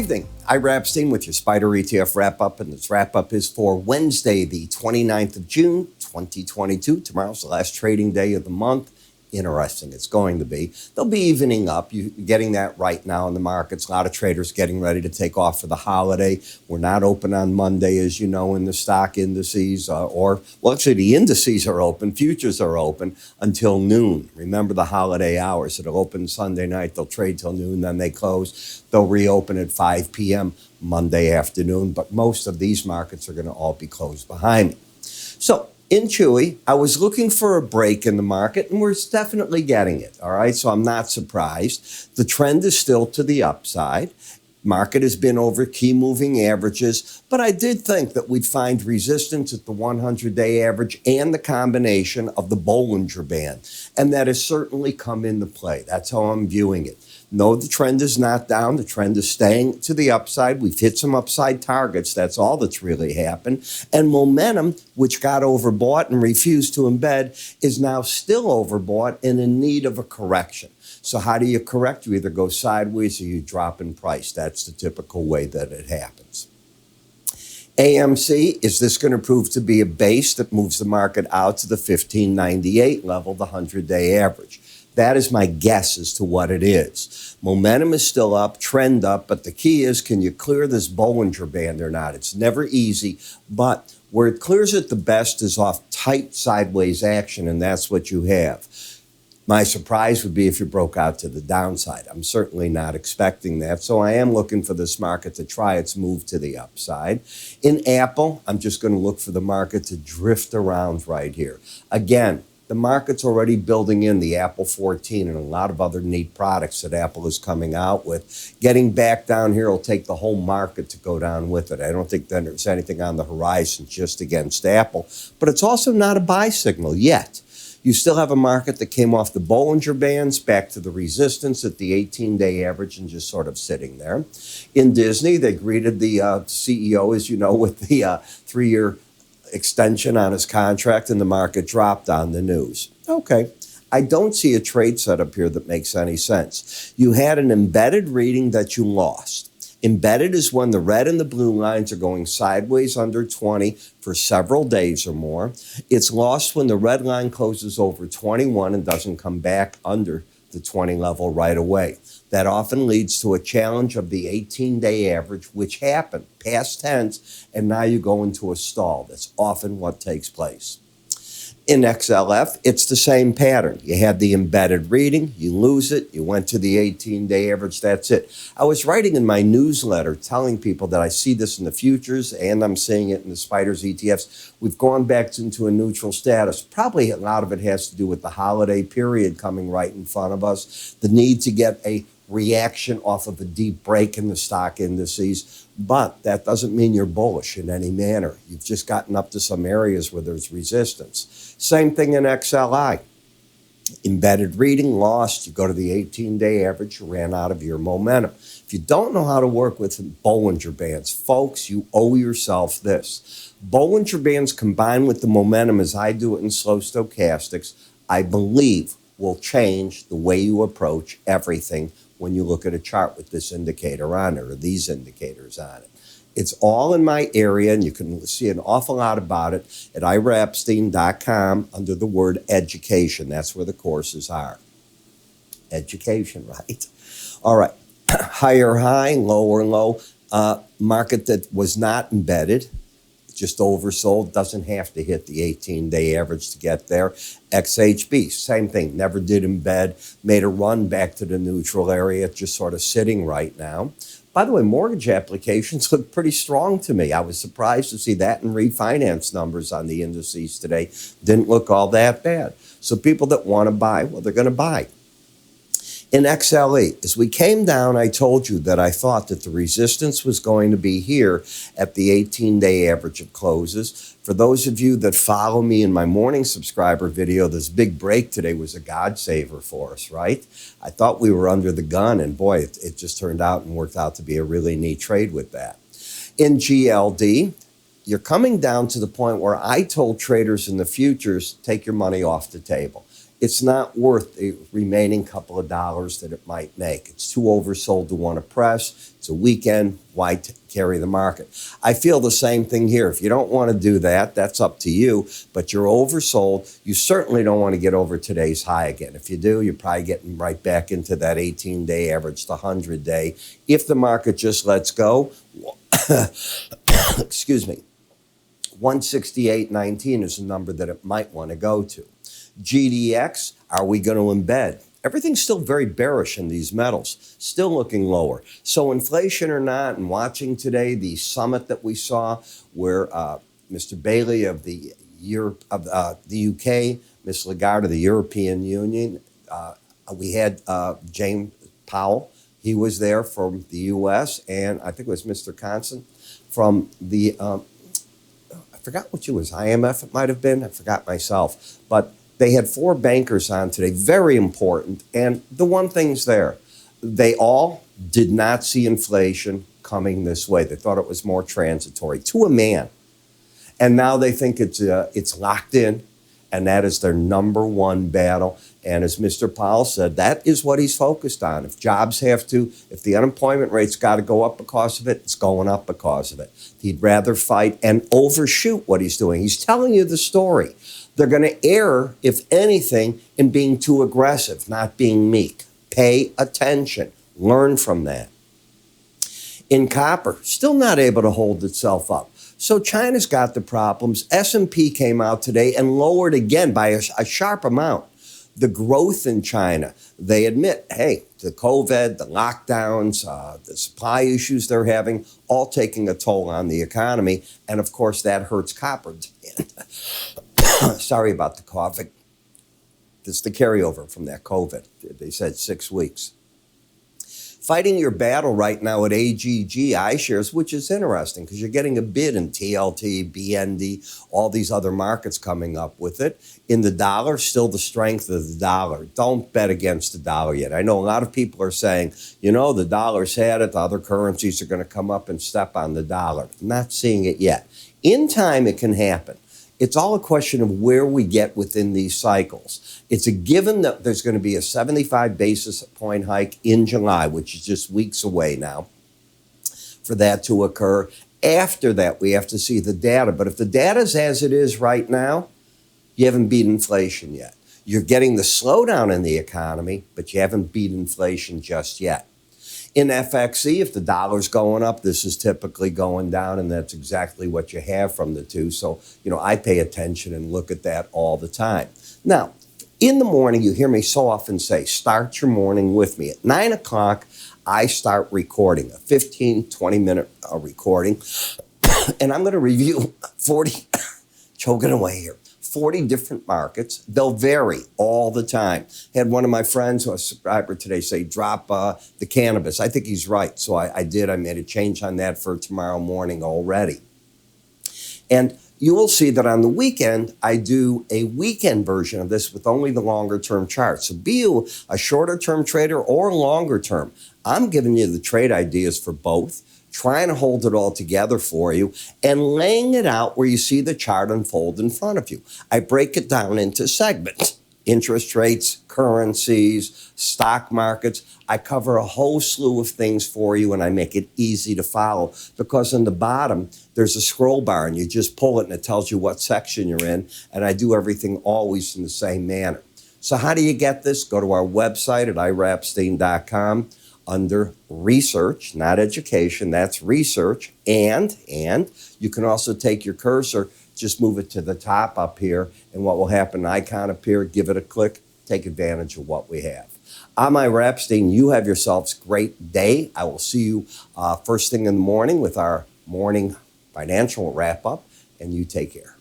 Good evening. Ira Epstein with your SPDR ETF wrap-up, and this wrap-up is for Wednesday, the 29th of June, 2022. Tomorrow's the last trading day of the month. Interesting, it's going to be. They'll be evening up. You're getting that right now in the markets. A lot of traders getting ready to take off for the holiday. We're not open on Monday, as you know, in the stock indices, actually the indices are open. Futures are open until noon. Remember the holiday hours. It'll open Sunday night. They'll trade till noon, then they close. They'll reopen at 5 p.m. Monday afternoon, but most of these markets are going to all be closed behind me. So, in Chewy, I was looking for a break in the market, and we're definitely getting it, all right? So I'm not surprised. The trend is still to the upside. Market has been over key moving averages, but I did think that we'd find resistance at the 100-day average and the combination of the Bollinger Band, and that has certainly come into play. That's how I'm viewing it. No, the trend is not down. The trend is staying to the upside. We've hit some upside targets. That's all that's really happened. And momentum, which got overbought and refused to embed, is now still overbought and in need of a correction. So how do you correct? You either go sideways or you drop in price. That's the typical way that it happens. AMC, is this going to prove to be a base that moves the market out to the 1598 level, the 100-day average? That is my guess as to what it is. Momentum is still up, trend up, but the key is, can you clear this Bollinger Band or not? It's never easy, but where it clears it the best is off tight sideways action, and that's what you have. My surprise would be if you broke out to the downside. I'm certainly not expecting that, so I am looking for this market to try its move to the upside. In Apple, I'm just going to look for the market to drift around right here. Again, the market's already building in the Apple 14 and a lot of other neat products that Apple is coming out with. Getting back down here will take the whole market to go down with it. I don't think that there's anything on the horizon just against Apple, but it's also not a buy signal yet. You still have a market that came off the Bollinger Bands back to the resistance at the 18-day average and just sort of sitting there. In Disney, they greeted the CEO, as you know, with the 3-year extension on his contract, and the market dropped on the news. Okay, I don't see a trade setup here that makes any sense. You had an embedded reading that you lost. Embedded is when the red and the blue lines are going sideways under 20 for several days or more. It's lost when the red line closes over 21 and doesn't come back under the 20 level right away. That often leads to a challenge of the 18-day average, which happened, past tense, and now you go into a stall. That's often what takes place. In XLF, it's the same pattern. You had the embedded reading, you lose it, you went to the 18-day average, that's it. I was writing in my newsletter telling people that I see this in the futures and I'm seeing it in the SPDR's ETFs. We've gone back into a neutral status. Probably a lot of it has to do with the holiday period coming right in front of us, the need to get a reaction off of a deep break in the stock indices, but that doesn't mean you're bullish in any manner. You've just gotten up to some areas where there's resistance. Same thing in XLI. Embedded reading lost, you go to the 18-day average, you ran out of your momentum. If you don't know how to work with Bollinger Bands, folks, you owe yourself this. Bollinger Bands combined with the momentum as I do it in slow stochastics, I believe will change the way you approach everything when you look at a chart with this indicator on it or these indicators on it. It's all in my area, and you can see an awful lot about it at iraepstein.com under the word education. That's where the courses are. Education, right? All right. Higher high, lower low. Market that was not embedded, just oversold, doesn't have to hit the 18-day average to get there. XHB, same thing, never did embed, made a run back to the neutral area, just sort of sitting right now. By the way, mortgage applications look pretty strong to me. I was surprised to see that in refinance numbers on the indices today. Didn't look all that bad. So people that want to buy, well, they're going to buy. In XLE, as we came down, I told you that I thought that the resistance was going to be here at the 18-day average of closes. For those of you that follow me in my morning subscriber video, this big break today was a God saver for us, right? I thought we were under the gun, and boy, it just turned out and worked out to be a really neat trade with that. In GLD, you're coming down to the point where I told traders in the futures, take your money off the table. it's not worth the remaining couple of dollars that it might make. It's too oversold to want to press. It's a weekend. Why carry the market? I feel the same thing here. If you don't want to do that, that's up to you, but you're oversold. You certainly don't want to get over today's high again. If you do, you're probably getting right back into that 18-day average, the 100-day. If the market just lets go, excuse me, 168.19 is a number that it might want to go to. GDX, are we going to embed? Everything's still very bearish in these metals, still looking lower. So inflation or not, and watching today the summit that we saw where Mr. Bailey of the UK, Ms. Lagarde of the European Union, we had James Powell. He was there from the U.S., and I think it was Mr. Constant from the, I forgot which it was, IMF it might have been, I forgot myself, but they had 4 bankers on today, very important. And the one thing's there, they all did not see inflation coming this way. They thought it was more transitory, to a man. And now they think it's locked in, and that is their number one battle. And as Mr. Powell said, that is what he's focused on. If jobs have to, if the unemployment rate's got to go up because of it, it's going up because of it. He'd rather fight and overshoot what he's doing. He's telling you the story. They're going to err, if anything, in being too aggressive, not being meek. Pay attention. Learn from that. In copper, still not able to hold itself up. So China's got the problems. S&P came out today and lowered again by a sharp amount. The growth in China, they admit, hey, the COVID, the lockdowns, the supply issues they're having, all taking a toll on the economy. And of course, that hurts copper. Sorry about the coughing. It's the carryover from that COVID. They said 6 weeks. Fighting your battle right now at AGG iShares, which is interesting because you're getting a bid in TLT, BND, all these other markets coming up with it. In the dollar, still the strength of the dollar. Don't bet against the dollar yet. I know a lot of people are saying, you know, the dollar's had it. The other currencies are going to come up and step on the dollar. I'm not seeing it yet. In time, it can happen. It's all a question of where we get within these cycles. It's a given that there's going to be a 75 basis point hike in July, which is just weeks away now, for that to occur. After that, we have to see the data. But if the data is as it is right now, you haven't beat inflation yet. You're getting the slowdown in the economy, but you haven't beat inflation just yet. In FXE, if the dollar's going up, this is typically going down, and that's exactly what you have from the two. So, you know, I pay attention and look at that all the time. Now, in the morning, you hear me so often say, start your morning with me. At 9 o'clock, I start recording, a 15, 20-minute recording, and I'm going to review 40, choking away here, 40 different markets. They'll vary all the time. Had one of my friends, who a subscriber today, say, drop the cannabis. I think he's right. So I did. I made a change on that for tomorrow morning already. And you will see that on the weekend, I do a weekend version of this with only the longer term charts. So be you a shorter term trader or longer term, I'm giving you the trade ideas for both, trying to hold it all together for you, and laying it out where you see the chart unfold in front of you. I break it down into segments, interest rates, currencies, stock markets. I cover a whole slew of things for you, and I make it easy to follow because on the bottom, there's a scroll bar, and you just pull it, and it tells you what section you're in, and I do everything always in the same manner. So how do you get this? Go to our website at iraepstein.com. Under research, not education, that's research. And you can also take your cursor, just move it to the top up here, and what will happen, an icon appear, give it a click, take advantage of what we have. I'm Ira Epstein. You have yourselves a great day. I will see you first thing in the morning with our morning financial wrap-up, and you take care.